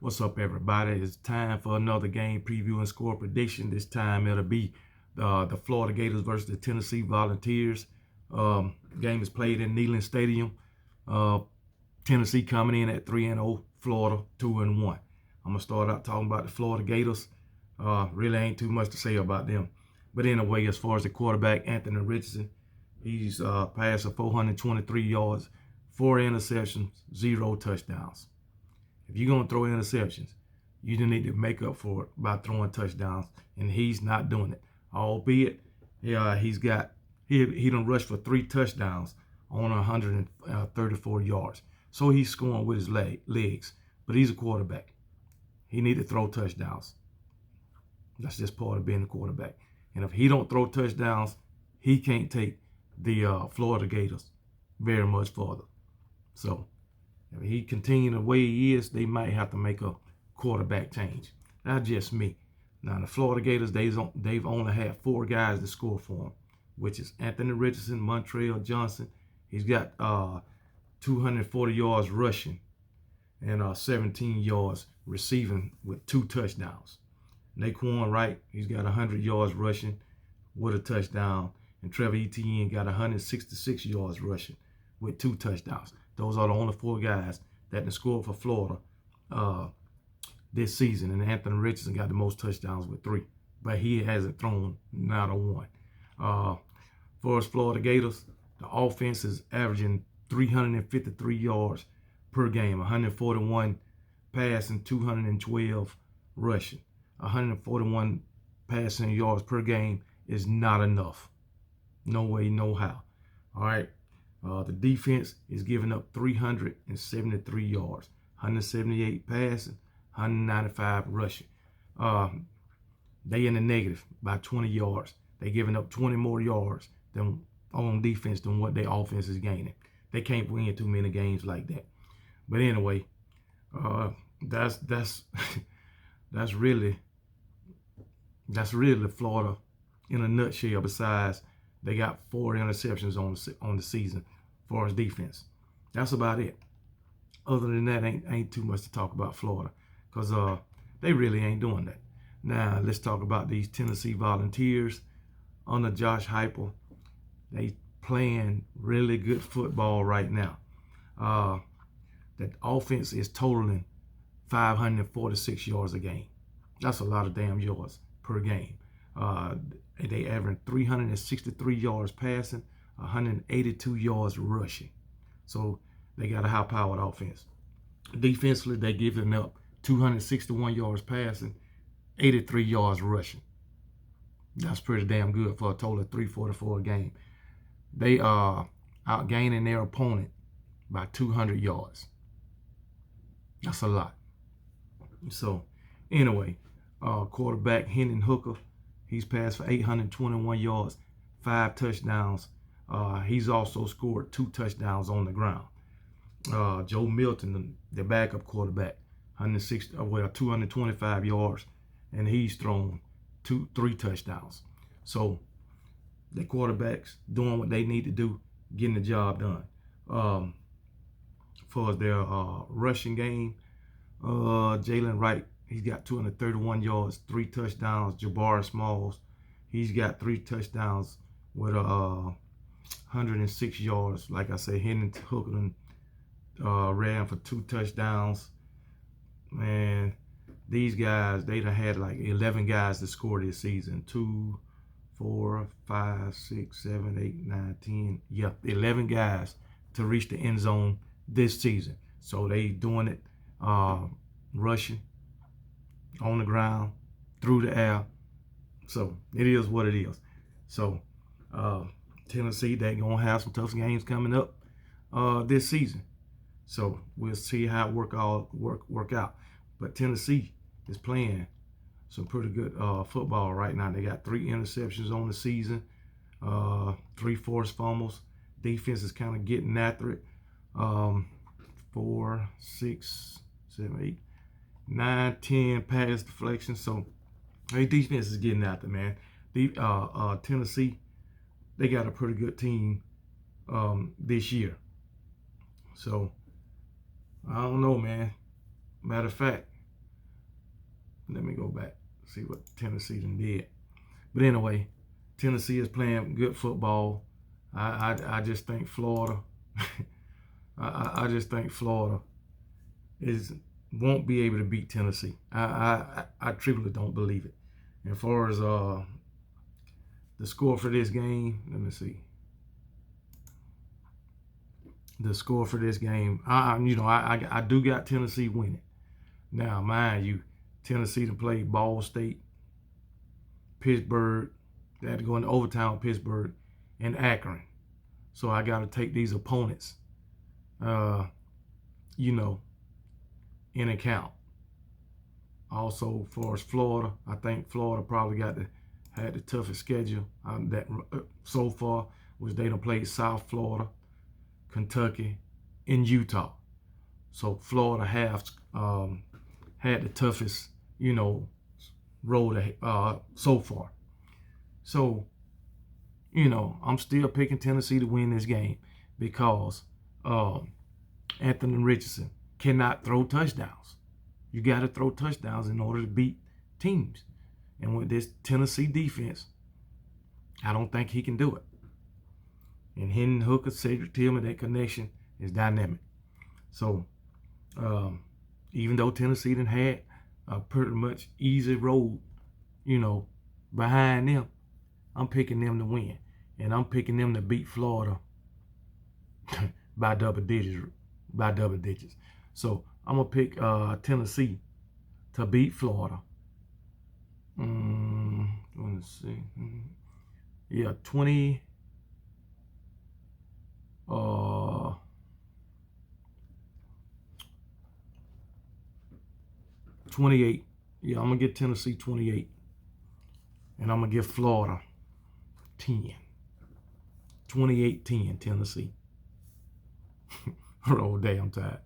What's up, everybody? It's time for another game preview and score prediction. This time it'll be the Florida Gators versus the Tennessee Volunteers. Game is played in Neyland Stadium. Tennessee coming in at 3-0, Florida 2-1. I'm gonna start out talking about the Florida Gators. Really ain't too much to say about them. But anyway, as far as the quarterback, Anthony Richardson, he's passed for 423 yards, 4 interceptions, 0 touchdowns. If you're going to throw interceptions, you need to make up for it by throwing touchdowns, and he's not doing it. Albeit, he done rushed for 3 touchdowns on 134 yards. So he's scoring with his legs, but he's a quarterback. He need to throw touchdowns. That's just part of being a quarterback. And if he don't throw touchdowns, he can't take the Florida Gators very much further. So if he continue the way he is, they might have to make a quarterback change. That's just me. Now, the Florida Gators, they've only had 4 guys to score for them, which is Anthony Richardson, Montrell Johnson. He's got 240 yards rushing and 17 yards receiving with 2 touchdowns. Naquan Wright, he's got 100 yards rushing with a touchdown. And Trevor Etienne got 166 yards rushing with 2 touchdowns. Those are the only 4 guys that can score for Florida this season. And Anthony Richardson got the most touchdowns with 3. But he hasn't thrown not a one. For us Florida Gators, the offense is averaging 353 yards per game, 141 passing, 212 rushing. 141 passing yards per game is not enough. No way, no how. All right. The defense is giving up 373 yards, 178 passing, 195 rushing. They in the negative by 20 yards. They're giving up 20 more yards than on defense than what their offense is gaining. They can't win too many games like that. But anyway, that's really the Florida in a nutshell. Besides, they got 4 interceptions on the season for his defense. That's about it. Other than that, ain't too much to talk about Florida, because they really ain't doing that. Now let's talk about these Tennessee Volunteers under Josh Heupel. They playing really good football right now. The offense is totaling 546 yards a game. That's a lot of damn yards per game. They average 363 yards passing, 182 yards rushing. So they got a high-powered offense. Defensively, they're giving up 261 yards passing, 83 yards rushing. That's pretty damn good for a total of 344 a game. They are outgaining their opponent by 200 yards. That's a lot. So anyway, quarterback Hendon Hooker, he's passed for 821 yards, 5 touchdowns. He's also scored 2 touchdowns on the ground. Joe Milton, the backup quarterback, 225 yards, and he's thrown 3 touchdowns. So the quarterbacks doing what they need to do, getting the job done. For their rushing game, Jalen Wright, he's got 231 yards, 3 touchdowns. Jabari Smalls, he's got 3 touchdowns with 106 yards. Like I said, Hendon Hooker ran for 2 touchdowns. Man, these guys, they done had like 11 guys to score this season. 2, 4, 5, 6, 7, 8, 9, 10. Yeah, 11 guys to reach the end zone this season. So they doing it rushing, on the ground, through the air. So it is what it is. So Tennessee, they're gonna have some tough games coming up this season. So we'll see how it work out. But Tennessee is playing some pretty good football right now. They got 3 interceptions on the season, 3 forced fumbles. Defense is kind of getting after it. 4, 6, 7, 8, 9, 10 pass deflections. So their defense is getting after it, man. Tennessee, they got a pretty good team this year. So I don't know, man. Matter of fact, Let me go back, see what Tennessee did. But anyway, Tennessee is playing good football. I just think Florida, I just think Florida won't be able to beat Tennessee. I truly don't believe it. And as far as the score for this game, let me see. The score for this game, I do got Tennessee winning. Now, mind you, Tennessee to play Ball State, Pittsburgh. They had to go into overtime with Pittsburgh and Akron. So I got to take these opponents, in account. Also, for as Florida, I think Florida probably had the toughest schedule so far, which they done played South Florida, Kentucky, and Utah. So Florida had the toughest, road so far. So, I'm still picking Tennessee to win this game because Anthony Richardson cannot throw touchdowns. You got to throw touchdowns in order to beat teams. And with this Tennessee defense, I don't think he can do it. And Hendon Hooker, Cedric Tillman, that connection is dynamic. So, even though Tennessee done had a pretty much easy road, behind them, I'm picking them to win. And I'm picking them to beat Florida by double digits. So I'm gonna pick Tennessee to beat Florida. Let's see. Yeah, 28. Yeah, I'm gonna get Tennessee 28. And I'm gonna give Florida 10. 28-10 Tennessee. Oh, day, I'm tired.